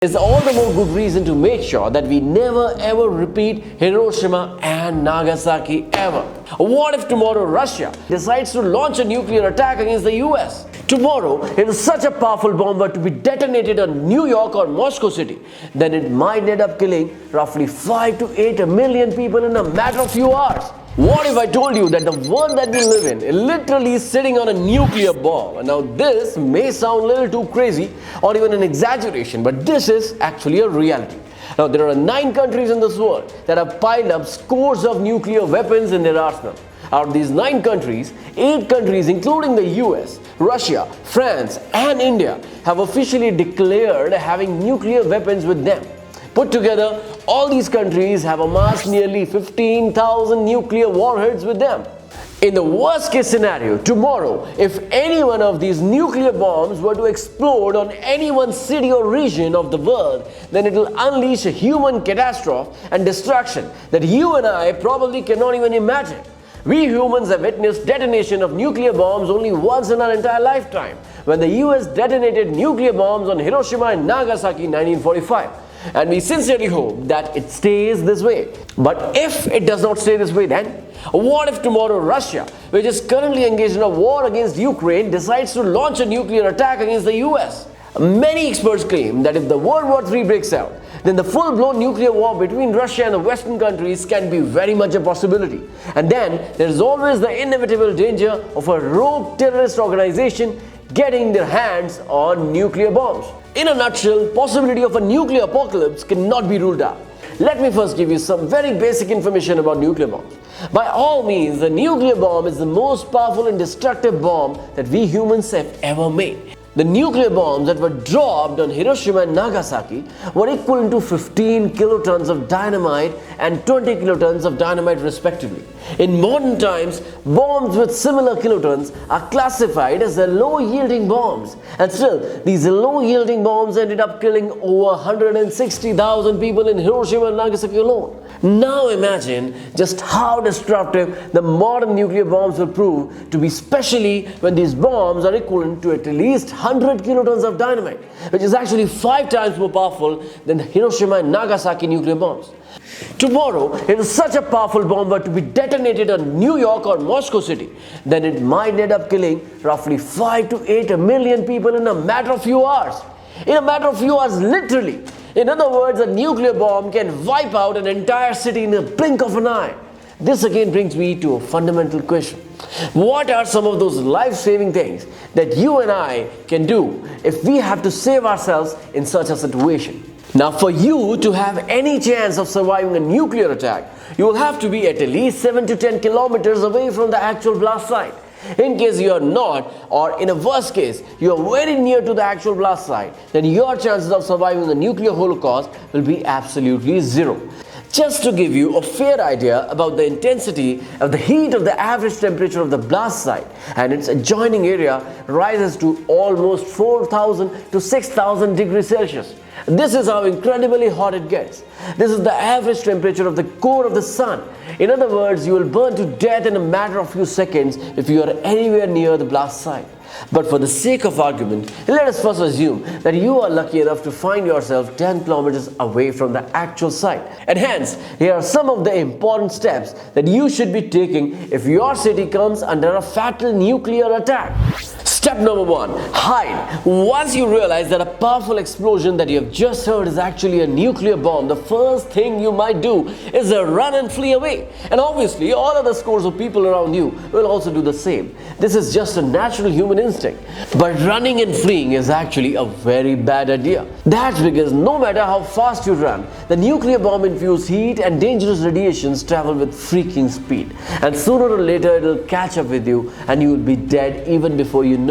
is all the more good reason to make sure that we never ever repeat Hiroshima and Nagasaki ever. What if tomorrow Russia decides to launch a nuclear attack against the US? Tomorrow, if such a powerful bomb were to be detonated on New York or Moscow City, then it might end up killing roughly 5 to 8 million people in a matter of few hours. What if I told you that the world that we live in is literally sitting on a nuclear bomb? Now this may sound a little too crazy or even an exaggeration, but this is actually a reality. Now there are 9 countries in this world that have piled up scores of nuclear weapons in their arsenal. Out of these 9 countries, 8 countries including the US, Russia, France and India have officially declared having nuclear weapons with them. Put together, all these countries have amassed nearly 15,000 nuclear warheads with them. In the worst case scenario, tomorrow, if any one of these nuclear bombs were to explode on any one city or region of the world, then it will unleash a human catastrophe and destruction that you and I probably cannot even imagine. We humans have witnessed detonation of nuclear bombs only once in our entire lifetime, when the US detonated nuclear bombs on Hiroshima and Nagasaki in 1945. And we sincerely hope that it stays this way. But if it does not stay this way, then what if tomorrow Russia, which is currently engaged in a war against Ukraine, decides to launch a nuclear attack against the US? Many experts claim that if the World War III breaks out, then the full-blown nuclear war between Russia and the Western countries can be very much a possibility. And then there is always the inevitable danger of a rogue terrorist organization getting their hands on nuclear bombs. In a nutshell, possibility of a nuclear apocalypse cannot be ruled out. Let me first give you some very basic information about nuclear bombs. By all means, the nuclear bomb is the most powerful and destructive bomb that we humans have ever made. The nuclear bombs that were dropped on Hiroshima and Nagasaki were equivalent to 15 kilotons of dynamite and 20 kilotons of dynamite respectively. In modern times, bombs with similar kilotons are classified as the low-yielding bombs. And still, these low-yielding bombs ended up killing over 160,000 people in Hiroshima and Nagasaki alone. Now imagine just how destructive the modern nuclear bombs will prove to be, especially when these bombs are equivalent to at least 100 kilotons of dynamite, which is actually 5 times more powerful than the Hiroshima and Nagasaki nuclear bombs. Tomorrow, if such a powerful bomb were to be detonated on New York or Moscow City, then it might end up killing roughly 5 to 8 million people in a matter of few hours. In a matter of few hours, literally. In other words, a nuclear bomb can wipe out an entire city in a blink of an eye. This again brings me to a fundamental question. What are some of those life-saving things that you and I can do if we have to save ourselves in such a situation? Now, for you to have any chance of surviving a nuclear attack, you will have to be at least 7 to 10 kilometers away from the actual blast site. In case you are not, or in a worst case, you are very near to the actual blast site, then your chances of surviving the nuclear holocaust will be absolutely zero. Just to give you a fair idea about the intensity of the heat of the average temperature of the blast site and its adjoining area rises to almost 4,000 to 6,000 degrees Celsius. This is how incredibly hot it gets. This is the average temperature of the core of the sun. In other words, you will burn to death in a matter of few seconds if you are anywhere near the blast site. But for the sake of argument, let us first assume that you are lucky enough to find yourself 10 kilometers away from the actual site. And hence, here are some of the important steps that you should be taking if your city comes under a fatal nuclear attack. Step number 1, hide. Once you realize that a powerful explosion that you have just heard is actually a nuclear bomb, the first thing you might do is run and flee away. And obviously, all other scores of people around you will also do the same. This is just a natural human instinct. But running and fleeing is actually a very bad idea. That's because no matter how fast you run, the nuclear bomb-infused heat and dangerous radiations travel with freaking speed. And sooner or later, it will catch up with you and you will be dead even before you know.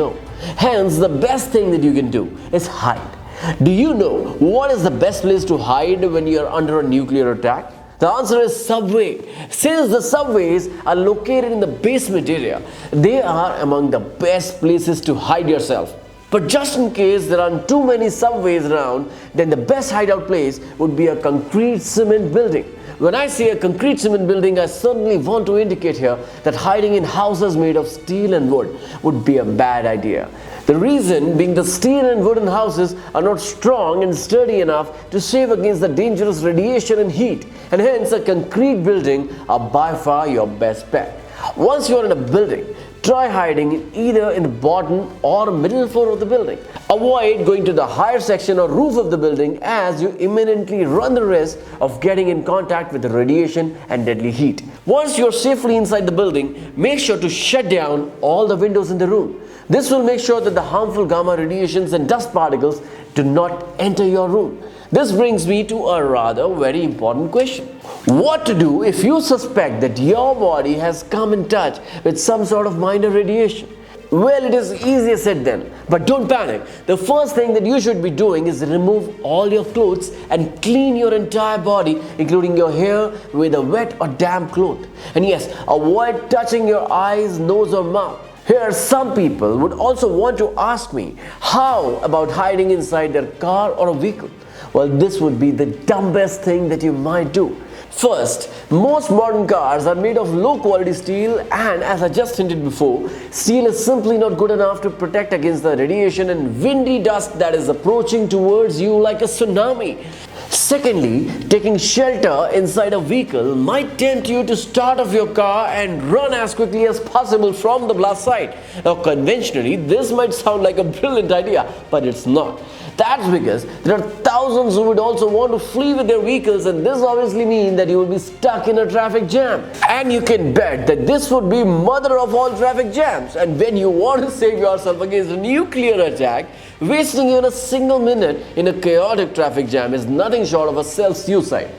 Hence, the best thing that you can do is hide. Do you know what is the best place to hide when you are under a nuclear attack? The answer is subway. Since the subways are located in the basement area, they are among the best places to hide yourself. But just in case there aren't too many subways around, then the best hideout place would be a concrete cement building. When I say a concrete cement building, I certainly want to indicate here that hiding in houses made of steel and wood would be a bad idea. The reason being the steel and wooden houses are not strong and sturdy enough to save against the dangerous radiation and heat, and hence a concrete building are by far your best bet. Once you are in a building, try hiding either in the bottom or middle floor of the building. Avoid going to the higher section or roof of the building, as you imminently run the risk of getting in contact with the radiation and deadly heat. Once you are safely inside the building, make sure to shut down all the windows in the room. This will make sure that the harmful gamma radiations and dust particles do not enter your room. This brings me to a rather very important question. What to do if you suspect that your body has come in touch with some sort of minor radiation? Well, it is easier said than, but don't panic. The first thing that you should be doing is remove all your clothes and clean your entire body, including your hair, with a wet or damp cloth. And yes, avoid touching your eyes, nose or mouth. Here, some people would also want to ask me, how about hiding inside their car or a vehicle? Well, this would be the dumbest thing that you might do. First, most modern cars are made of low quality steel, and as I just hinted before, steel is simply not good enough to protect against the radiation and windy dust that is approaching towards you like a tsunami. Secondly, taking shelter inside a vehicle might tempt you to start off your car and run as quickly as possible from the blast site. Now, conventionally, this might sound like a brilliant idea, but it's not. That's because there are thousands who would also want to flee with their vehicles, and this obviously means that you will be stuck in a traffic jam. And you can bet that this would be mother of all traffic jams. And when you want to save yourself against a nuclear attack, wasting even a single minute in a chaotic traffic jam is nothing short of a self-suicide.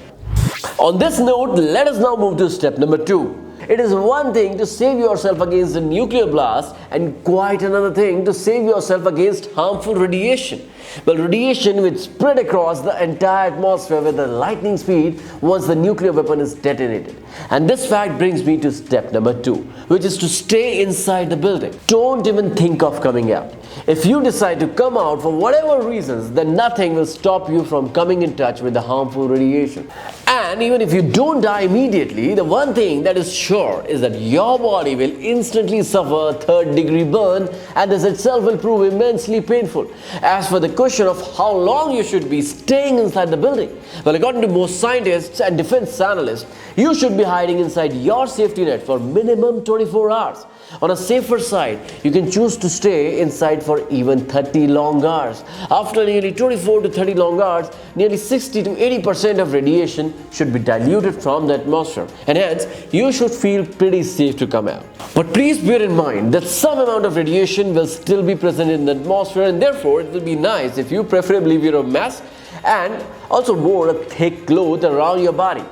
On this note, let us now move to step number 2. It is one thing to save yourself against a nuclear blast and quite another thing to save yourself against harmful radiation. Well, radiation will spread across the entire atmosphere with a lightning speed once the nuclear weapon is detonated. And this fact brings me to step number 2, which is to stay inside the building. Don't even think of coming out. If you decide to come out for whatever reasons, then nothing will stop you from coming in touch with the harmful radiation. And even if you don't die immediately, the one thing that is sure is that your body will instantly suffer a third-degree burn, and this itself will prove immensely painful. As for the question of how long you should be staying inside the building, well, according to most scientists and defense analysts, you should be hiding inside your safety net for minimum 24 hours. On a safer side, you can choose to stay inside for even 30 long hours. After nearly 24 to 30 long hours, nearly 60 to 80% of radiation should be diluted from the atmosphere, and hence you should feel pretty safe to come out. But please bear in mind that some amount of radiation will still be present in the atmosphere, and therefore it will be nice if you preferably wear a mask and also wore a thick cloth around your body.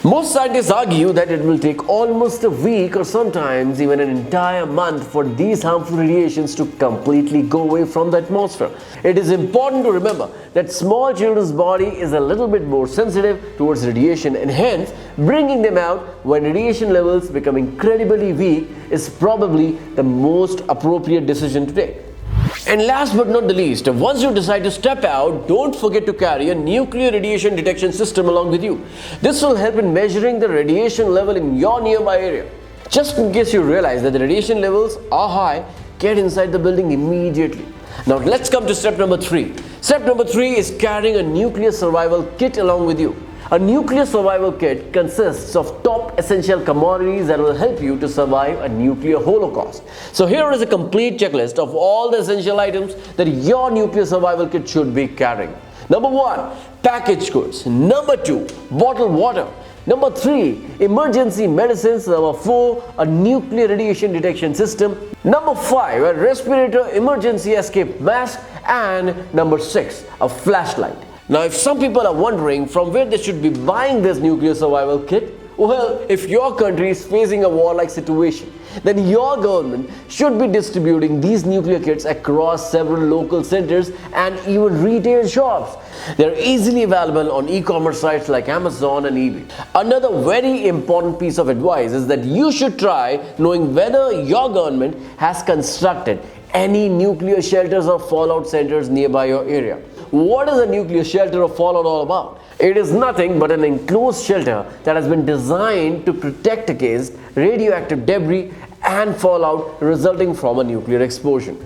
Most scientists argue that it will take almost a week or sometimes even an entire month for these harmful radiations to completely go away from the atmosphere. It is important to remember that small children's body is a little bit more sensitive towards radiation, and hence bringing them out when radiation levels become incredibly weak is probably the most appropriate decision to take. And last but not the least, once you decide to step out, don't forget to carry a nuclear radiation detection system along with you. This will help in measuring the radiation level in your nearby area. Just in case you realize that the radiation levels are high, get inside the building immediately. Now let's come to step number 3. Step number 3 is carrying a nuclear survival kit along with you. A nuclear survival kit consists of top essential commodities that will help you to survive a nuclear holocaust. So here is a complete checklist of all the essential items that your nuclear survival kit should be carrying. Number 1, packaged goods. Number 2, bottled water. Number 3, emergency medicines. Number 4, a nuclear radiation detection system. Number 5, a respirator emergency escape mask. And number 6, a flashlight. Now, if some people are wondering from where they should be buying this nuclear survival kit, well, if your country is facing a war-like situation, then your government should be distributing these nuclear kits across several local centers and even retail shops. They're easily available on e-commerce sites like Amazon and eBay. Another very important piece of advice is that you should try knowing whether your government has constructed any nuclear shelters or fallout centers nearby your area. What is a nuclear shelter or fallout all about? It is nothing but an enclosed shelter that has been designed to protect against radioactive debris and fallout resulting from a nuclear explosion.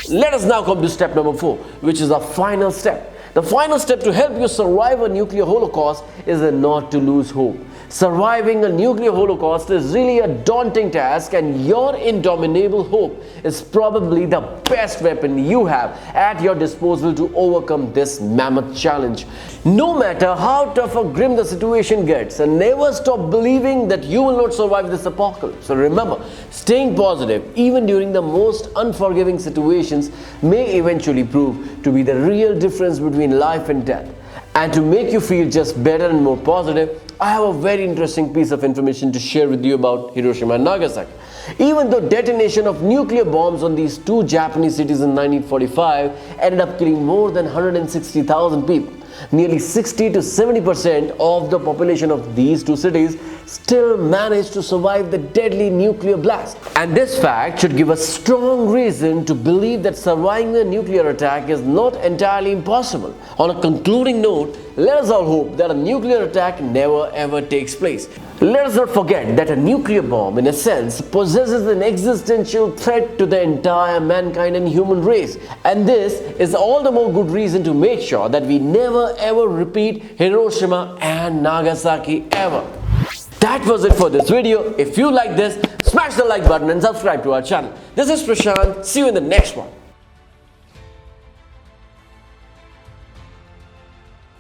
Let us now come to step number 4, which is our final step. The final step to help you survive a nuclear holocaust is not to lose hope. Surviving a nuclear holocaust is really a daunting task, and your indomitable hope is probably the best weapon you have at your disposal to overcome this mammoth challenge. No matter how tough or grim the situation gets, and never stop believing that you will not survive this apocalypse. So remember, staying positive even during the most unforgiving situations may eventually prove to be the real difference between life and death. And to make you feel just better and more positive, I have a very interesting piece of information to share with you about Hiroshima and Nagasaki. Even though detonation of nuclear bombs on these two Japanese cities in 1945 ended up killing more than 160,000 people, nearly 60 to 70% of the population of these two cities still managed to survive the deadly nuclear blast. And this fact should give us strong reason to believe that surviving a nuclear attack is not entirely impossible. On a concluding note, let us all hope that a nuclear attack never ever takes place. Let us not forget that a nuclear bomb, in a sense, possesses an existential threat to the entire mankind and human race. And this is all the more good reason to make sure that we never ever repeat Hiroshima and Nagasaki ever. That was it for this video. If you like this, smash the like button and subscribe to our channel. This is Prashant. See you in the next one.